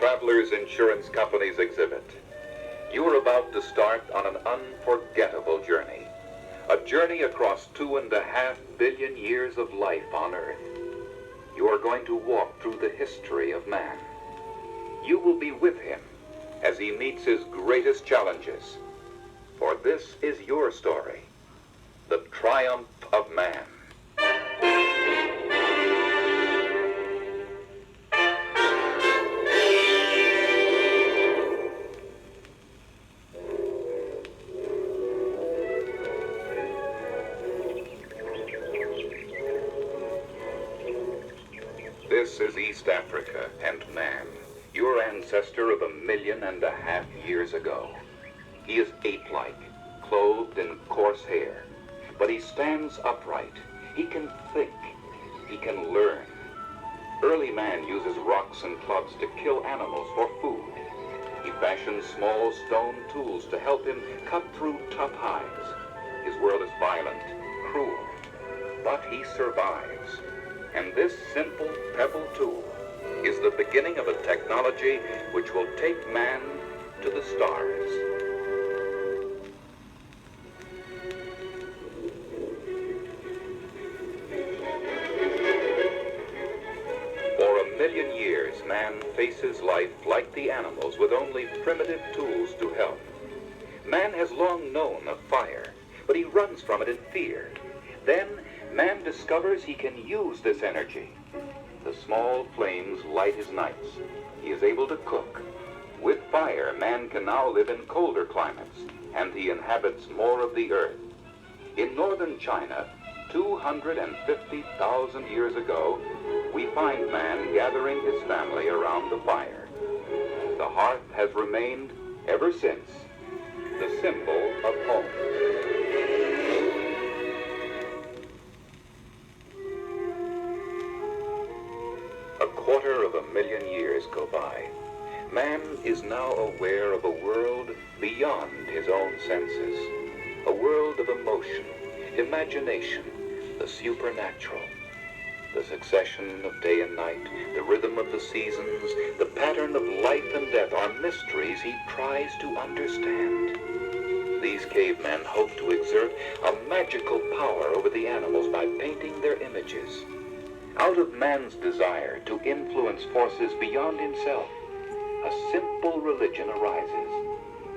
Travelers Insurance Company's exhibit. You are about to start on an unforgettable journey. A journey across 2.5 billion years of life on Earth. You are going to walk through the history of man. You will be with him as he meets his greatest challenges. For this is your story, the triumph of man. This is East Africa and man, your ancestor of 1.5 million years ago. He is ape-like, clothed in coarse hair, but he stands upright. He can think. He can learn. Early man uses rocks and clubs to kill animals for food. He fashions small stone tools to help him cut through tough hides. His world is violent, cruel, but he survives. And this simple pebble tool is the beginning of a technology which will take man to the stars. For 1 million years, man faces life like the animals with only primitive tools to help. Man has long known of fire, but he runs from it in fear. Then man discovers he can use this energy. The small flames light his nights. He is able to cook. With fire, man can now live in colder climates, and he inhabits more of the earth. In northern China, 250,000 years ago, we find man gathering his family around the fire. The hearth has remained, ever since, the symbol of home. A 250,000 years go by. Man is now aware of a world beyond his own senses. A world of emotion, imagination, the supernatural. The succession of day and night, the rhythm of the seasons, the pattern of life and death are mysteries he tries to understand. These cavemen hope to exert a magical power over the animals by painting their images. Out of man's desire to influence forces beyond himself, a simple religion arises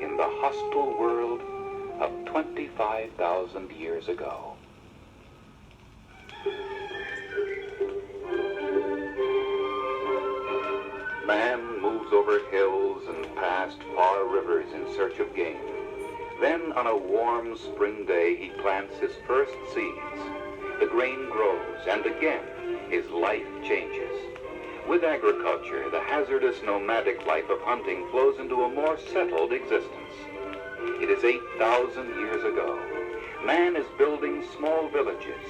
in the hostile world of 25,000 years ago. Man moves over hills and past far rivers in search of game. Then on a warm spring day he plants his first seeds. The grain grows, and again his life changes. With agriculture, the hazardous nomadic life of hunting flows into a more settled existence. It is 8,000 years ago. Man is building small villages.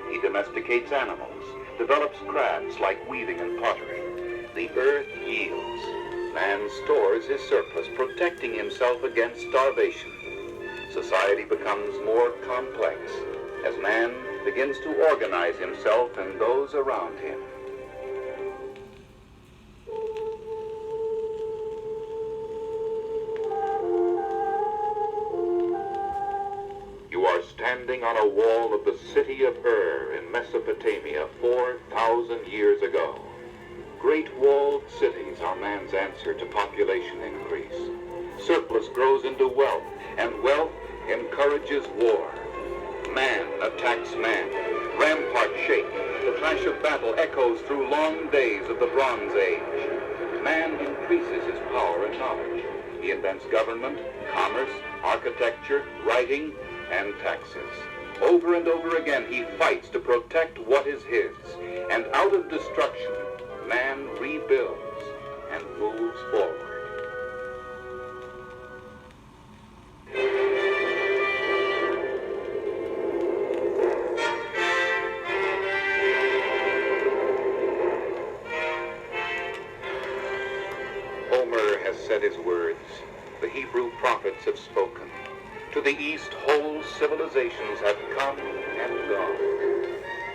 He domesticates animals, develops crafts like weaving and pottery. The earth yields. Man stores his surplus, protecting himself against starvation. Society becomes more complex as man begins to organize himself and those around him. You are standing on a wall of the city of Ur in Mesopotamia 4,000 years ago. Great walled cities are man's answer to population increase. Surplus grows into wealth, and wealth encourages war. Man attacks man. Ramparts shake. The clash of battle echoes through long days of the Bronze Age. Man increases his power and knowledge. He invents government, commerce, architecture, writing, and taxes. Over and over again, he fights to protect what is his. And out of destruction, man rebuilds and moves forward. Homer has said his words. The Hebrew prophets have spoken. To the east, whole civilizations have come and gone.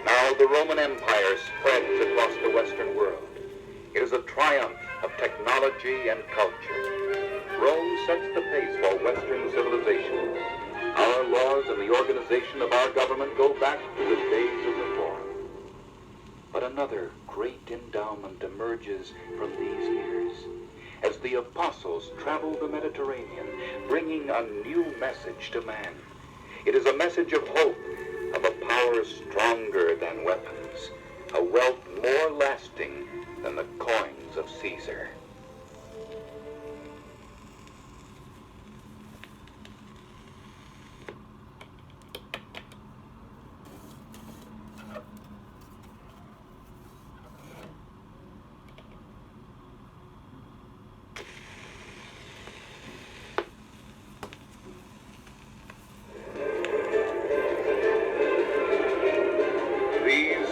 Now the Roman Empire spreads across the Western world. It is a triumph of technology. technology, and culture. Rome sets the pace for Western civilization. Our laws and the organization of our government go back to the days of reform. But another great endowment emerges from these years as the apostles travel the Mediterranean, bringing a new message to man. It is a message of hope, of a power stronger than weapons, a wealth more lasting than the coins of Caesar.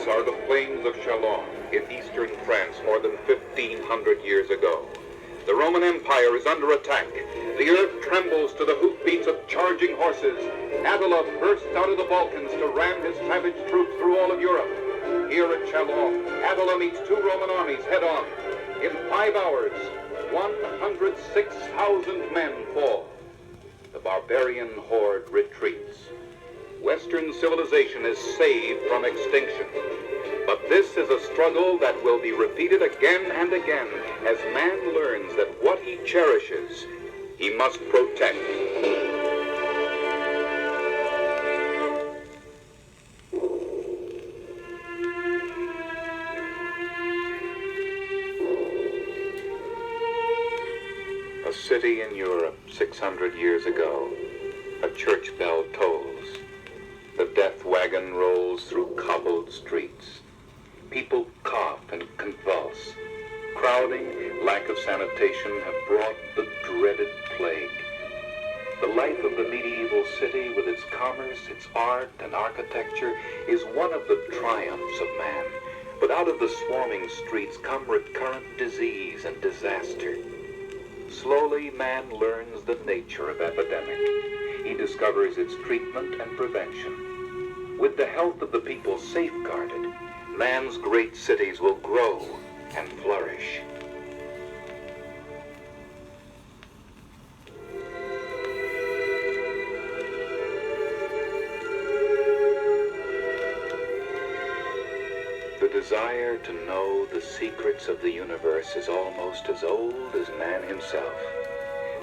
Are the plains of Chalon in eastern France more than 1,500 years ago. The Roman Empire is under attack. The earth trembles to the hoofbeats of charging horses. Attila bursts out of the Balkans to ram his savage troops through all of Europe. Here at Chalon, Attila meets two Roman armies head-on. In 5 hours, 106,000 men fall. The barbarian horde retreats. Western civilization is saved from extinction. But this is a struggle that will be repeated again and again as man learns that what he cherishes, he must protect. A city in Europe 600 years ago, a church bell tolls. The death wagon rolls through cobbled streets. People cough and convulse. Crowding, lack of sanitation have brought the dreaded plague. The life of the medieval city with its commerce, its art and architecture is one of the triumphs of man. But out of the swarming streets come recurrent disease and disaster. Slowly, man learns the nature of epidemic. He discovers its treatment and prevention. With the health of the people safeguarded, man's great cities will grow and flourish. The desire to know the secrets of the universe is almost as old as man himself.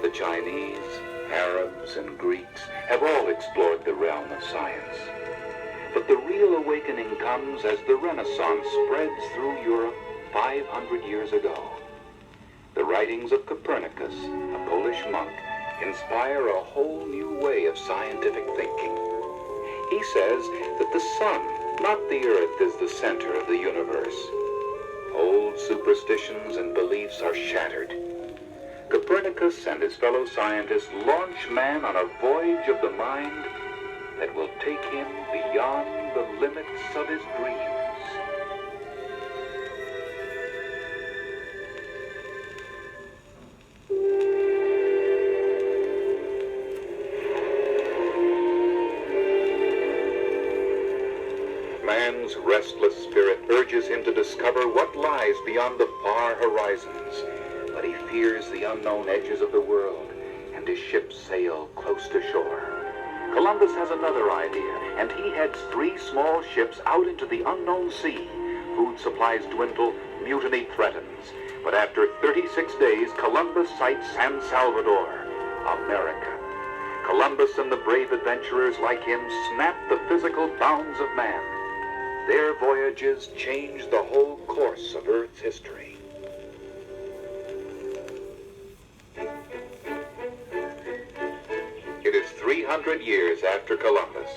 The Chinese, Arabs, and Greeks have all explored the realm of science. But the real awakening comes as the Renaissance spreads through Europe 500 years ago. The writings of Copernicus, a Polish monk, inspire a whole new way of scientific thinking. He says that the sun, not the earth, is the center of the universe. Old superstitions and beliefs are shattered. Copernicus and his fellow scientists launch man on a voyage of the mind that will take him beyond the limits of his dreams. Man's restless spirit urges him to discover what lies beyond the far horizons, but he fears the unknown edges of the world, and his ships sail close to shore. Columbus has another idea, and he heads 3 small ships out into the unknown sea. Food supplies dwindle, mutiny threatens. But after 36 days, Columbus sights San Salvador, America. Columbus and the brave adventurers like him snap the physical bounds of man. Their voyages change the whole course of Earth's history. It is 300 years after Columbus.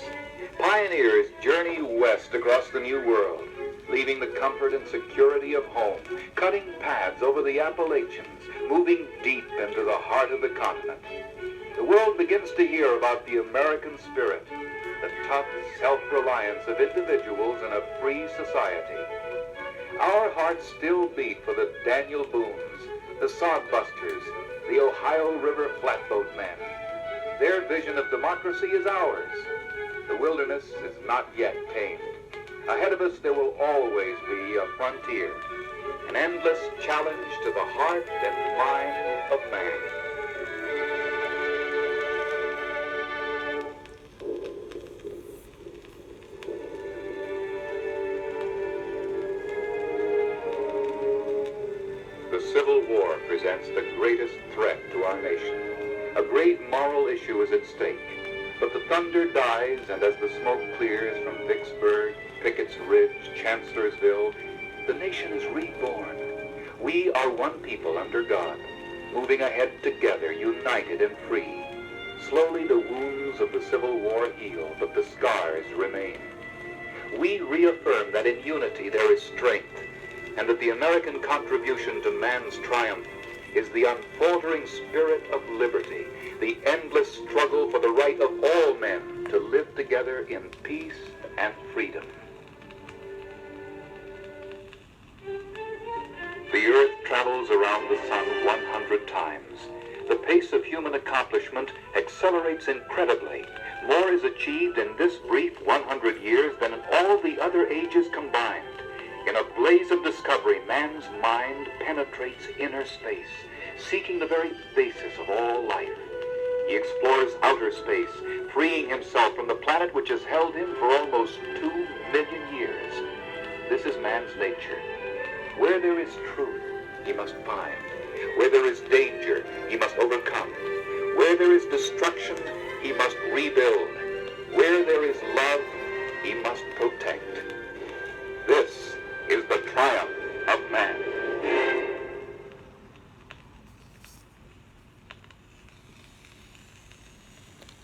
Pioneers journey west across the New World, leaving the comfort and security of home, cutting paths over the Appalachians, moving deep into the heart of the continent. The world begins to hear about the American spirit, the tough self-reliance of individuals in a free society. Our hearts still beat for the Daniel Boones, the Sodbusters, the Ohio River flatboat men. Their vision of democracy is ours. The wilderness is not yet tamed. Ahead of us there will always be a frontier, an endless challenge to the heart and mind of man. The Civil War presents the greatest threat to our nation. A great moral issue is at stake. But the thunder dies, and as the smoke clears from Vicksburg, Pickett's Ridge, Chancellorsville, the nation is reborn. We are one people under God, moving ahead together, united and free. Slowly the wounds of the Civil War heal, but the scars remain. We reaffirm that in unity there is strength, and that the American contribution to man's triumph is the unfaltering spirit of liberty, the endless struggle for the right of all men to live together in peace and freedom. The earth travels around the sun 100 times. The pace of human accomplishment accelerates incredibly. More is achieved in this brief 100 years than in all the other ages combined. In a blaze of discovery, man's mind penetrates inner space, seeking the very basis of all life. He explores outer space, freeing himself from the planet which has held him for almost 2 million years. This is man's nature. Where there is truth, he must find. Where there is danger, he must overcome. Where there is destruction, he must rebuild. Where there is love, he must protect.